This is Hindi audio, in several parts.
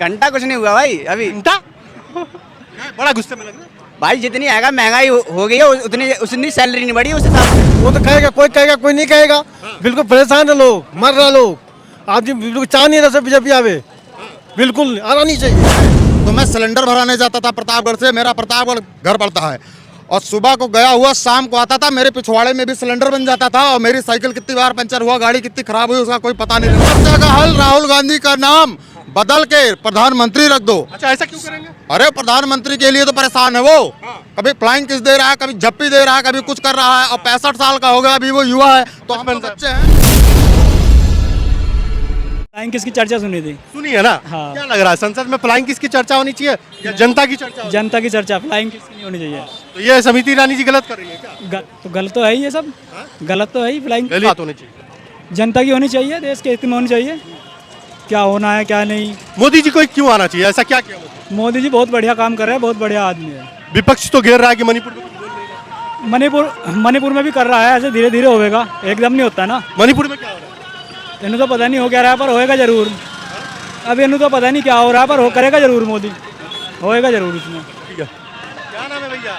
घंटा कुछ नहीं हुआ भाई अभी। घंटा बड़ा गुस्से में लग रहा है। भाई जितनी आएगा महंगाई हो गई है उतनी उतनी सैलरी नहीं बढ़ी उस हिसाब से। वो तो कहेगा कोई नहीं कहेगा। बिल्कुल परेशान है लोग, मर रहा लोग। आदमी बिल्कुल चाह नहीं रहा बीजेपी आवे, बिल्कुल आना नहीं चाहिए। तो मैं सिलेंडर भराने जाता था प्रतापगढ़ से, मेरा प्रतापगढ़ घर पड़ता है, और सुबह को गया हुआ शाम को आता था, मेरे पिछवाड़े में भी सिलेंडर बन जाता था, और मेरी साइकिल कितनी बार पंचर हुआ, गाड़ी कितनी खराब हुई उसका कोई पता नहीं लगा। समस्या का हल राहुल गांधी का नाम बदल के प्रधानमंत्री रख दो। अच्छा ऐसा क्यों करेंगे? अरे प्रधानमंत्री के लिए तो परेशान है वो, कभी फ्लाइंग किस दे रहा है, कभी झप्पी दे रहा है, कभी कुछ कर रहा है, और 65 साल का हो गया, अभी वो युवा है, तो हम तो बच्चे हैं। फ्लाइंग किस की चर्चा सुनी थी? सुनी है ना? हाँ। क्या लग रहा है संसद में फ्लाइंग किस की चर्चा होनी चाहिए या जनता की चर्चा? जनता की चर्चा, फ्लाइंग किसकी नहीं होनी चाहिए। तो ये समिति रानी जी गलत कर रही है क्या? तो गलत तो है ही ये सब, गलत तो है ही। फ्लाइंग गलत होनी चाहिए। जनता की होनी चाहिए, देश के हित में होनी चाहिए, क्या होना है क्या नहीं। मोदी जी को क्यों आना चाहिए? ऐसा क्या किया मोदी जी बहुत बढ़िया काम कर रहे हैं, बहुत बढ़िया आदमी है। विपक्ष तो घेर रहा है कि मणिपुर में कुछ बोल नहीं रहा। मणिपुर में भी कर रहा है, ऐसे धीरे धीरे होगा, एकदम नहीं होता ना। मणिपुर में क्या हो रहा है? इन्हें तो पता नहीं हो क्या रहा है, पर होएगा जरूर। अब इन्हें तो पता नहीं क्या हो रहा है, पर हो करेगा जरूर, मोदी होएगा जरूर इसमें। ठीक है। क्या नाम है भैया?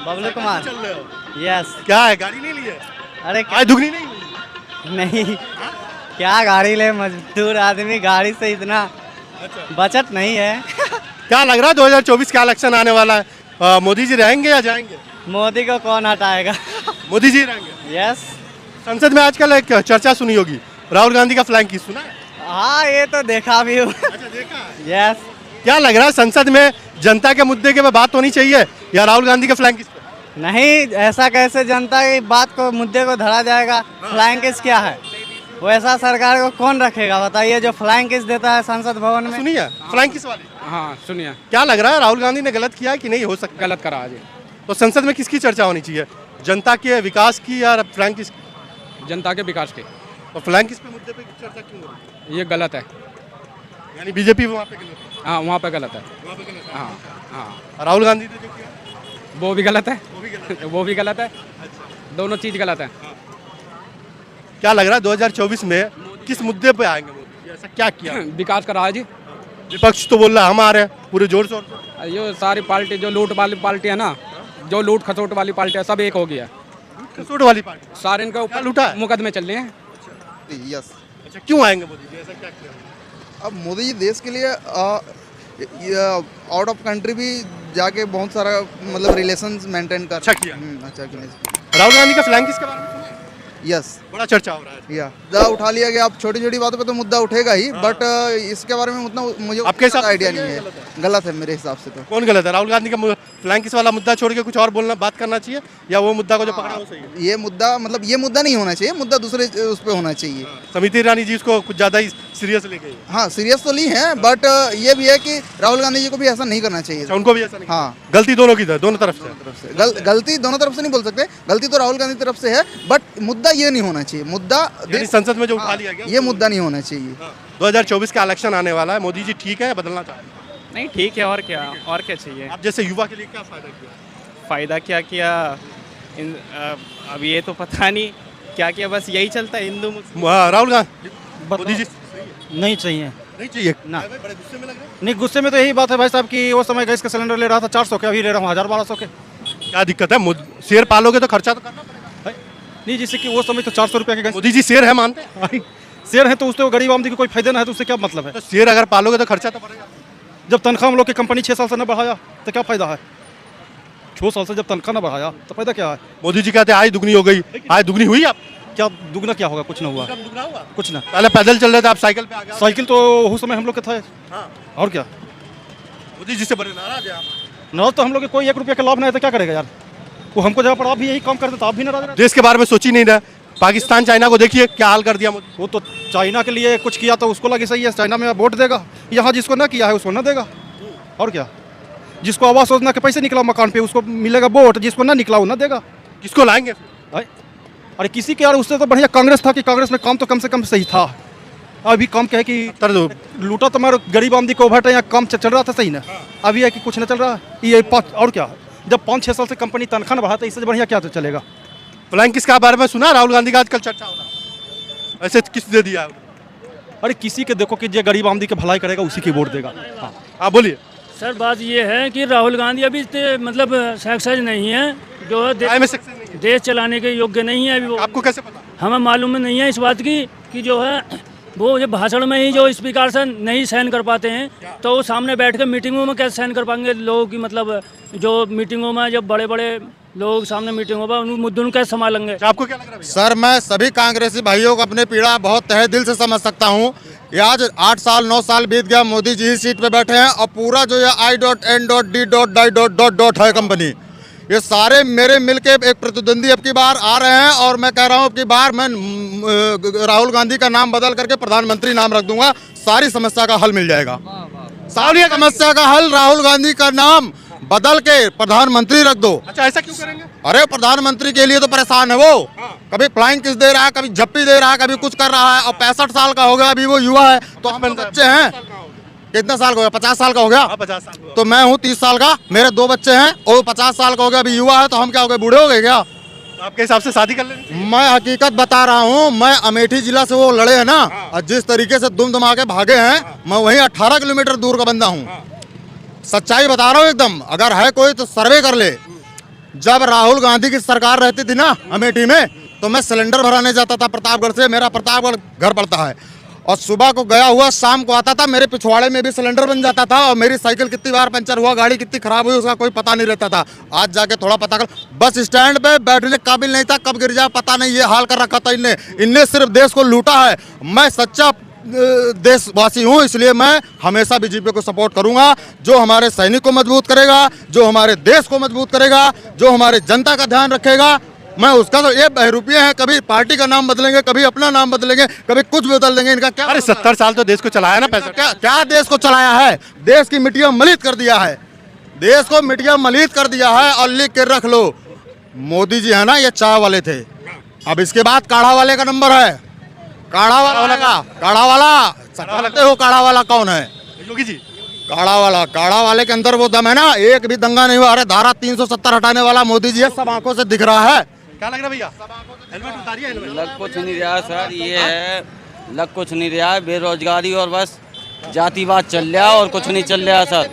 बबलू कुमार। चल रहे हो? यस। क्या है, गाड़ी नहीं ली है? अरे आय दुगनी नहीं हुई? नहीं, क्या गाड़ी ले, मजदूर आदमी, गाड़ी से इतना बचत नहीं है। क्या लग रहा है 2024 का इलेक्शन आने वाला है, मोदी जी रहेंगे या जाएंगे? मोदी को कौन हटाएगा। मोदी जी रहेंगे। यस। संसद में आजकल एक चर्चा सुनी होगी, राहुल गांधी का फ्लैंक किस, सुना है? हाँ ये तो देखा भी हूँ। अच्छा, देखा है? यस। क्या लग रहा है संसद में जनता के मुद्दे के पे बात होनी चाहिए या राहुल गांधी के फ्लैंक किस पे? नहीं, ऐसा कैसे जनता की बात को, मुद्दे को धरा जाएगा। फ्लाइंग किस क्या है, वैसा सरकार को कौन रखेगा बताइए, जो फ्लाइंग किस देता है संसद भवन में। सुनिए फ्लैंक किस वाली। हाँ सुनिए। क्या लग रहा है राहुल गांधी ने गलत किया कि नहीं? हो सकता गलत करा जी। तो संसद में किसकी चर्चा होनी चाहिए, जनता के विकास की या फ्लैंक किस? जनता के विकास के। तो फ्लैंक किस पे मुद्दे पे चर्चा क्यों हो रही है? ये गलत है। यानी बीजेपी वहाँ पे गलत है? हाँ वहाँ पे गलत है। वहाँ पे गलत है। हाँ हाँ। और राहुल गांधी ने जो किया वो भी गलत है, वो भी गलत है। वो भी गलत है। दोनों चीज़ गलत है। क्या लग रहा है 2024 में किस मुद्दे पे आएंगे मोदी? ऐसा क्या किया? विकास करा है जी। विपक्ष तो बोल रहा है हम आ रहे हैं पूरे जोर शोर से। ये सारी पार्टी जो लूट वाली पार्टी है ना, जो लूट खसोट वाली पार्टी है, सब एक हो गया। खसोट वाली पार्टी सारे इनके क्या ऊपर लूटा है? मुकदमे चल रहे हैं। यस। अच्छा क्यों आएंगे मोदी जी, ऐसा क्या किया? अब मोदी जी देश के लिए आउट ऑफ कंट्री भी जाके बहुत सारा मतलब रिलेशंस मेंटेन कर। अच्छा किया। अच्छा किया। राहुल गांधी का फ्लैंक किसके बारे में सुना है? यस। बड़ा चर्चा हो रहा है। या मुद्दा उठा लिया गया। अब छोटी छोटी बातों पे तो मुद्दा उठेगा ही, बट इसके बारे में उतना मुझे आपके हिसाब से आइडिया सही नहीं है, है। गलत है मेरे हिसाब से तो। कौन गलत है? राहुल गांधी का फ्लैंक किस वाला मुद्दा छोड़ के कुछ और बोलना, बात करना चाहिए, या वो मुद्दा को जो पकड़ा वो सही है? ये मुद्दा मतलब ये मुद्दा नहीं होना चाहिए, मुद्दा दूसरे उस पर होना चाहिए। समिति रानी जी इसको कुछ ज्यादा ही सीरियस ले गई। हाँ सीरियस तो ली है, बट ये भी है कि राहुल गांधी जी को भी ऐसा नहीं करना चाहिए। अच्छा उनको भी ऐसा नहीं? हाँ। गलती दोनों की, दोनों तरफ से। गलती दोनों तरफ से नहीं बोल सकते, गलती तो राहुल गांधी तरफ से है, बट मुद्दा ये नहीं होना चाहिए। मुद्दा यानी संसद में जो उठा लिया गया ये मुद्दा नहीं होना चाहिए। 2024 का इलेक्शन आने वाला है, मोदी जी ठीक है, बदलना चाहते हैं? नहीं ठीक है, और क्या चाहिए। आप जैसे युवा के लिए क्या फायदा किया? फ़ायदा क्या किया अब ये तो पता नहीं क्या किया, बस यही चलता है हिंदू मुस्लिम। राहुल गांधी मोदी जी नहीं चाहिए नहीं चाहिए ना। बड़े गुस्से में लग रहे हैं। नहीं, गुस्से में तो यही बात है भाई साहब कि वो समय गैस का सिलेंडर ले रहा था 400 के, अभी ले रहा हूँ 1000-1200 के। क्या दिक्कत है? शेर पालोगे तो खर्चा तो करना पड़ेगा। नहीं, जिससे कि वो समय तो 400 रुपये के गैस। मोदी जी शेर है मानते हैं? शेर है तो उससे गरीब आदमी को कोई फायदा ना है, तो उससे क्या मतलब है? तो शेर अगर पालोगे तो खर्चा तो पड़ेगा। जब तनख्वाह हम लोग की कंपनी 6 साल से न बढ़ाया तो क्या फायदा है? 6 साल से जब तनख्वाह न बढ़ाया तो फायदा क्या है? मोदी जी कहते हैं आय दुगनी हो गई, आय दुगनी हुई? आप क्या दुगना क्या होगा? कुछ ना हुआ, दुगना हुआ? कुछ ना। पहले पैदल चल रहे थे, आप साइकिल पे आ गए। साइकिल तो उस समय हम लोग के था। हाँ। और क्या? मोदी जी से बड़े नाराज है आप? नाराज तो हम लोग के कोई 1 रुपये का लाभ नहीं है तो क्या करेगा यार? वो हमको जहाँ पर आप भी यही काम करते तो आप भी नाराज रहे। देश के बारे में सोच ही नहीं रहा। पाकिस्तान चाइना को देखिए क्या हाल कर दिया मोदी। वो तो चाइना के लिए कुछ किया तो उसको लगे सही है, चाइना में वोट देगा। यहाँ जिसको ना किया है उसको ना देगा। और क्या? जिसको आवास योजना के पैसे निकला मकान पे उसको मिलेगा वोट, जिसको ना निकला वो ना देगा। किसको लाएंगे? अरे किसी के यार, उससे तो बढ़िया कांग्रेस था कि कांग्रेस में काम तो कम से कम सही था। अभी काम क्या है कि लूटा तुम्हारे गरीब आदमी को ओवरटाइम, यहाँ काम चल रहा था सही ना। अभी है कि कुछ ना चल रहा है ये और क्या? जब 5-6 साल से कंपनी तनख्वाह न बढ़ाता, इससे बढ़िया क्या तो चलेगा? फ्लैंक किसका बारे में सुना? राहुल गांधी का आजकल चर्चा हो रहा है, ऐसे किस दे दिया? अरे किसी के देखो कि जो गरीब आमदी की भलाई करेगा उसी की वोट देगा। हाँ आप बोलिए। सर बात ये है कि राहुल गांधी अभी मतलब सक्सेस नहीं है, जो है काय में सक्सेस नहीं है? देश चलाने के योग्य नहीं है अभी वो। आपको कैसे पता? हमें मालूम नहीं है इस बात की कि जो है वो जो भाषण में ही जो स्पीकर से नहीं सहन कर पाते हैं, तो वो सामने बैठ कर मीटिंगों में कैसे सहन कर पाएंगे लोगों की, मतलब जो मीटिंगों में जब बड़े बड़े लोग सामने मीटिंगों पर उन मुद्दों को कैसे संभालेंगे। आपको क्या लग रहा है भैया? सर मैं सभी कांग्रेसी भाइयों को अपने पीड़ा बहुत तहे दिल से समझ सकता हूँ। ये आज 8 साल 9 साल बीत गया, मोदी जी ही सीट पे बैठे हैं और पूरा जो ये I.N.D.D.है कंपनी, ये सारे मेरे मिलके एक प्रतिद्वंदी अब की बार आ रहे हैं और मैं कह रहा हूँ अब की बार मैं राहुल गांधी का नाम बदल करके प्रधानमंत्री नाम रख दूंगा, सारी समस्या का हल मिल जाएगा। सारी समस्या का हल राहुल गांधी का नाम बदल के प्रधानमंत्री रख दो। अच्छा ऐसा क्यों करेंगे? अरे प्रधानमंत्री के लिए तो परेशान है वो, कभी फ्लाइंग किस दे रहा है, कभी झप्पी दे रहा है, कभी कुछ कर रहा है और 65 साल का हो गया, अभी वो युवा है। तो हम तो बच्चे हैं, कितना साल का हो गया? 50 साल का हो गया। 50 साल हुआ। तो मैं हूँ 30 साल का, मेरे 2 बच्चे हैं और 50 साल का हो गया, अभी युवा है, तो हम क्या हो गए, बूढ़े हो गए क्या? आपके हिसाब से शादी कर लेंगे? मैं हकीकत बता रहा हूँ, मैं अमेठी जिला से वो लड़े हैं ना, और जिस तरीके से दुम दमा के भागे हैं, मैं वहीं 18 किलोमीटर दूर का बंदा हूँ। सच्चाई बता रहा हूँ एकदम, अगर है कोई तो सर्वे कर ले। जब राहुल गांधी की सरकार रहती थी ना अमेठी में, तो मैं सिलेंडर भराने जाता था प्रतापगढ़ से, मेरा प्रतापगढ़ घर पड़ता है, और सुबह को गया हुआ शाम को आता था, मेरे पिछवाड़े में भी सिलेंडर बन जाता था और मेरी साइकिल कितनी बार पंचर हुआ, गाड़ी कितनी खराब हुई, उसका कोई पता नहीं रहता था। आज जाके थोड़ा पता कर, बस स्टैंड पे बैठने के काबिल नहीं था, कब गिर जाए पता नहीं, ये हाल कर रखा था इनने सिर्फ देश को लूटा है। मैं सच्चा देशवासी हूँ, इसलिए मैं हमेशा बीजेपी को सपोर्ट करूंगा, जो हमारे सैनिक को मजबूत करेगा, जो हमारे देश को मजबूत करेगा, जो हमारे जनता का ध्यान रखेगा। मैं उसका तो ये बहरूपिये हैं, कभी पार्टी का नाम बदलेंगे, कभी अपना नाम बदलेंगे, कभी कुछ बदल देंगे, इनका क्या? अरे 70 साल तो देश को चलाया ना पैसा। क्या देश को चलाया है? देश की मिट्टियां मलित कर दिया है, देश को मिट्टियां मलित कर दिया है। और लिख के रख लो, मोदी जी है ना, ये चाय वाले थे, अब इसके बाद काढ़ा वाले का नंबर है। काढ़ा वाला जानते हो काढ़ा वाला कौन है? योगी जी। काढ़ा वाले के अंदर वो दम है ना, एक भी दंगा नहीं हुआ। अरे धारा 370 हटाने वाला मोदी जी है, सब आंखों से दिख रहा है। क्या लग रहा है भैया? हेलमेट उतारिए, हेलमेट। लग कुछ नहीं रहा सर, ये है लग कुछ नहीं रहा है, बेरोजगारी और बस जातिवाद चल रहा और कुछ नहीं चल रहा सर।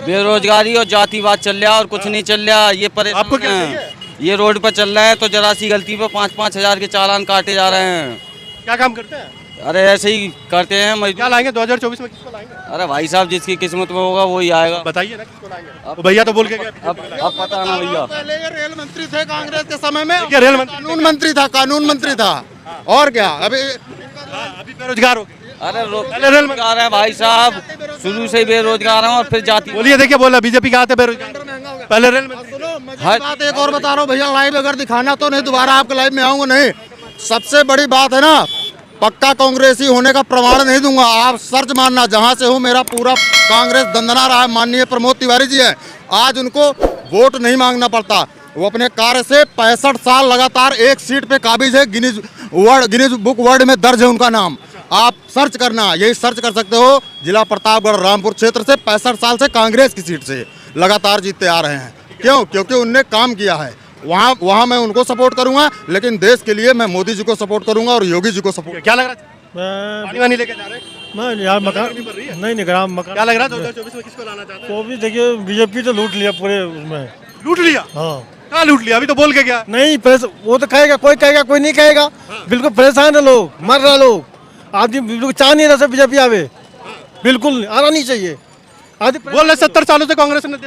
बेरोजगारी और जातिवाद चल रहा और कुछ नहीं चल रहा। ये आपको क्या परेशान है, ये रोड पर चल रहा है तो जरा सी गलती पे 5-5 हजार के चालान काटे जा रहे हैं। क्या काम करते हैं? अरे ऐसे ही करते हैं क्या मजदूर। लाएंगे 2024 में? किसको लाएंगे? अरे भाई साहब, जिसकी किस्मत में होगा वही आएगा। बताइए ना किसको लाएंगे। तो भैया तो बोल के गए। अब पता ना भैया। पहले ये रेल मंत्री थे कांग्रेस के समय में, क्या रेल मंत्री? कानून मंत्री था और क्या? अभी बेरोजगार हो गए। अरे बेरोजगार है भाई साहब, शुरू से ही बेरोजगार हैं और फिर जाति। बोलिए, देखिए बोला बीजेपी का आते बेरोजगार, पहले रेल मंत्री। बात एक और बता रहा हूँ भैया, लाइव अगर दिखाना तो नहीं, दोबारा आपके लाइव में आऊंगा नहीं। सबसे बड़ी बात है ना, पक्का कांग्रेसी होने का प्रमाण नहीं दूंगा, आप सर्च मारना, जहां से हूं मेरा पूरा कांग्रेस दंदना रहा है। माननीय प्रमोद तिवारी जी हैं, आज उनको वोट नहीं मांगना पड़ता, वो अपने कार्य से 65 साल लगातार एक सीट पे काबिज है, गिनीज बुक वर्ल्ड में दर्ज है उनका नाम। आप सर्च करना, यही सर्च कर सकते हो, जिला प्रतापगढ़ रामपुर क्षेत्र से 65 साल से कांग्रेस की सीट से लगातार जीतते आ रहे हैं। क्यों? क्योंकि उनने काम किया है। वहाँ मैं उनको सपोर्ट करूंगा, लेकिन देश के लिए मैं मोदी जी को सपोर्ट करूंगा और योगी जी को सपोर्ट। क्या लग रहा है? पानी वानी लेके जा रहे हैं? मैं यार मकान नहीं ग्राम मकान। क्या लग रहा है 2024 में किसको लाना चाहते हैं? तो भी देखिए बीजेपी तो लूट लिया पूरे उसमें। लूट लिया? हाँ। कहाँ लूट लिया? अभी तो बोल के गया। नहीं वो तो कहेगा, कोई कहेगा कोई नहीं कहेगा। बिल्कुल परेशान है लोग, मर रहे लोग, आदमी बिल्कुल चाह नहीं रहा बीजेपी आवे, बिल्कुल आना नहीं चाहिए। बोल रहे 70 सालों से कांग्रेस ने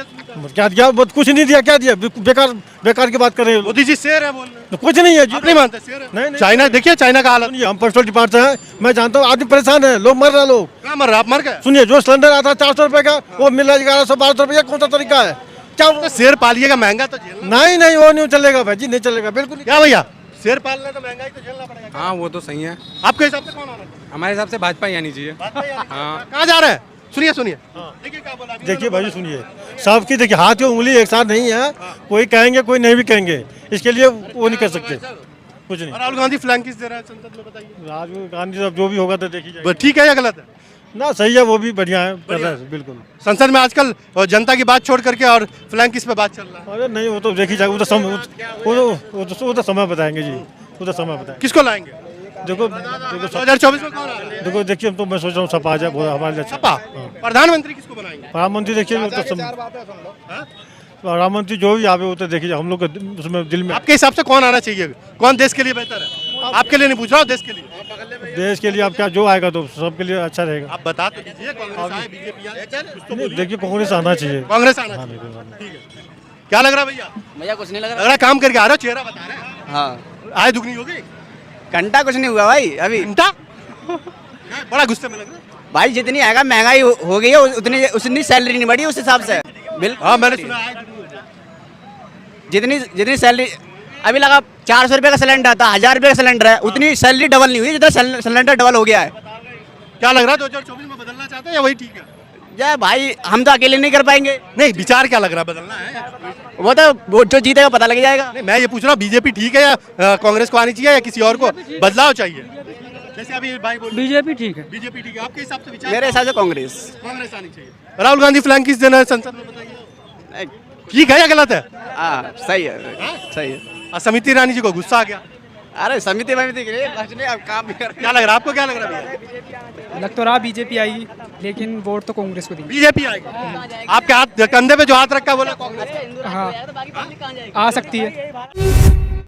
क्या दिया? कुछ नहीं दिया, क्या दिया? बेकार की बात कर रहे हैं। मोदी जी शेर है बोल रहे तो कुछ नहीं है, आप नहीं मानते? शेर है? नहीं। चाइना देखिए, चाइना का हालत। हम पर्सनल डिपार्टमेंट है, मैं जानता हूँ, आदमी परेशान है, लोग मर रहे लोग। क्या मर रहा? आप मर गए? सुनिए, जो सिलेंडर आता है 400 रुपए का, वो मिल रहा है 1100-1200 रुपए का, कौन सा तरीका है? क्या तो शेर पालिएगा, महंगा तो झेलना। नहीं वो नहीं चलेगा भाई जी, नहीं चलेगा बिल्कुल। क्या भैया, शेर पालना तो महंगाई तो झेलना पड़ेगा। हाँ वो तो सही है। आपके हिसाब से कौन आना चाहिए? हमारे हिसाब से भाजपा ही आनी चाहिए। हाँ। कहाँ जा रहे हैं? सुनिए देखिए क्या बोला। देखिए भाई सुनिए, सबकी देखिए हाथ की उंगली एक साथ नहीं है, कोई कहेंगे कोई नहीं भी कहेंगे, इसके लिए वो नहीं कर सकते कुछ नहीं। राहुल गांधी फ्लैंक किस दे रहा है संसद में, बताइए। राहुल गांधी साहब जो भी होगा तो देखी जाएगी। ठीक है या गलत है? ना सही है, वो भी बढ़िया है, कर रहे हैं बिल्कुल। संसद में आजकल जनता की बात छोड़ करके और फ्लैंक किस पे बात चल रहा है? अरे नहीं, वो तो देखी जाएगी, वो तो समय बताएंगे जी, वो तो समय बताएंगे। किसको लाएंगे? देखो 2024 में कौन आ रहा है? देखो देखिए तो मैं सोच रहा हूँ सपा आ जाए हमारे लिए अच्छा। सपा प्रधानमंत्री किसको बनाएंगे? प्रधानमंत्री देखिए वो तो प्रधानमंत्री जो भी आवे वो तो देखिए हम लोग के उसमें दिल में आपके हिसाब से कौन आना चाहिए? कौन देश के लिए बेहतर है? आपके लिए नहीं पूछ रहा हूँ, देश के लिए। देश के लिए आप क्या जो आएगा तो सबके लिए अच्छा रहेगा। आप बता तो दीजिए, कांग्रेस आए, बीजेपी आए, कुछ तो बोलिए। देखिए कांग्रेस आना चाहिए। कांग्रेस आना चाहिए। ठीक है। क्या लग रहा है भैया? भैया कुछ नहीं लग लग रहा है काम करके आ रहे हो, चेहरा बता रहे हैं। हाँ आय दुगनी हो गई? घंटा कुछ नहीं हुआ भाई अभी। घंटा? बड़ा गुस्से में लग रहा है। भाई जितनी आएगा महंगाई हो गई है उतनी सैलरी नहीं बढ़ी उस हिसाब से। बिल्कुल हाँ मैंने सुना आय दुगनी हो गई। जितनी सैलरी अभी लगा 400 रुपये का सिलेंडर था, 1000 रुपये का सिलेंडर है, उतनी सैलरी डबल नहीं हुई जितना सिलेंडर डबल हो गया है। क्या लग रहा है 2024 में बदलना चाहते हैं या वही ठीक है? या भाई हम तो अकेले नहीं कर पाएंगे, नहीं विचार क्या लग रहा है, बदलना है? वो तो वोट जो जीतेगा पता लग जाएगा। नहीं मैं ये पूछ रहा हूँ बीजेपी ठीक है या कांग्रेस को आनी चाहिए या किसी और को बदलाव चाहिए? जैसे अभी भाई बोल बीजेपी ठीक है। बीजेपी ठीक है, आपके हिसाब से विचार? मेरे हिसाब से कांग्रेस। कांग्रेस आनी चाहिए। राहुल गांधी फ्लैंक किस देना है संसद में, बताइए ठीक है या गलत है? हाँ सही है, सही है। और समिति रानी जी को गुस्सा आ गया। अरे समिति अब काम भी कर। क्या लग रहा है आपको? क्या लग रहा है भैया? लग तो रहा बीजेपी आएगी, लेकिन वोट तो कांग्रेस को देंगे। बीजेपी आएगी। आपके हाथ कंधे पे जो हाथ रखा है बोला कांग्रेस। हाँ आ सकती है।